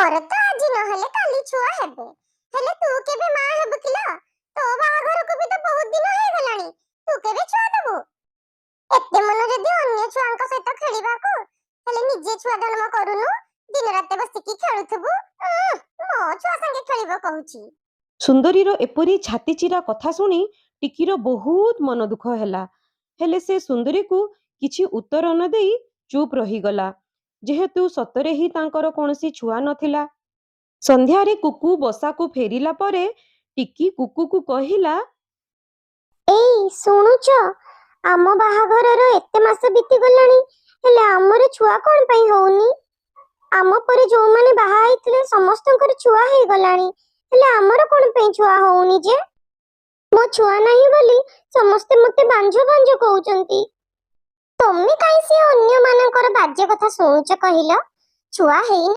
ମୋର ତ ଆଜି ନହେଲେ କାଲି ଛୁଆ ହେବେ, ହେଲେ ତୁ କେବେ ମା ହେବୁ କିଲୋ? ତୋ ବାହାଘରକୁ ବି ତ ବହୁତ ଦିନ ହେଇଗଲାଣି, ତୁ କେବେ ଛୁଆ ଦେବୁ? ଏତେ ମନ ଯଦି ଅନ୍ୟ ଛୁଆଙ୍କ ସହିତ ଖେଳିବାକୁ, ହେଲେ ନିଜେ ଛୁଆ ଜନ୍ମ କରୁନୁ, ଦିନ ରାତି ବସିକି ଖେଳୁଥିବୁ। ମୋ ଛୁଆ ସାଙ୍ଗେ ଖେଳିବ କହୁଛି। ସୁନ୍ଦରୀର ଏପରି ଛାତିଚିରା କଥା ଶୁଣି ଟିକିର ବହୁତ ମନ ଦୁଃଖ ହେଲା। ହେଲେ ସେ ସୁନ୍ଦରୀକୁ କିଛି ଉତ୍ତର ନ ଦେଇ ଚୁପ୍ ରହିଗଲା, ଯେହେତୁ ସତରେ ହିଁ ତାଙ୍କର କୌଣସି ଛୁଆ ନଥିଲା। ସନ୍ଧ୍ୟାରେ କୁକୁ ବସାକୁ ଫେରିଲା ପରେ ଟିକି କୁକୁକୁ କହିଲା, ଏଇ ଶୁଣୁଛ, ଆମ ବାହାଘରର ଏତେ ମାସ ବିତିଗଲାଣି, ହେଲେ ଆମର ଛୁଆ କଣ ପାଇଁ ହଉନି? ଆମ ପରେ ଯୋଉମାନେ ବାହା ହେଇଥିଲେ ସମସ୍ତଙ୍କର ଛୁଆ ହେଇଗଲାଣି, ହେଲେ ଆମର କଣ ପାଇଁ ଛୁଆ ହଉନି ଯେ? ମୋ ଛୁଆ ନାହିଁ ବୋଲି ସମସ୍ତେ ମତେ ବାଞ୍ଝ ବାଞ୍ଝ କହୁଛନ୍ତି। ତମେ କାହିଁ ସେ ଅନ୍ୟ ମାନଙ୍କର ବାଜେ କଥା ଶୁଣୁଛ କହିଲ? ଛୁଆ ହେଇନି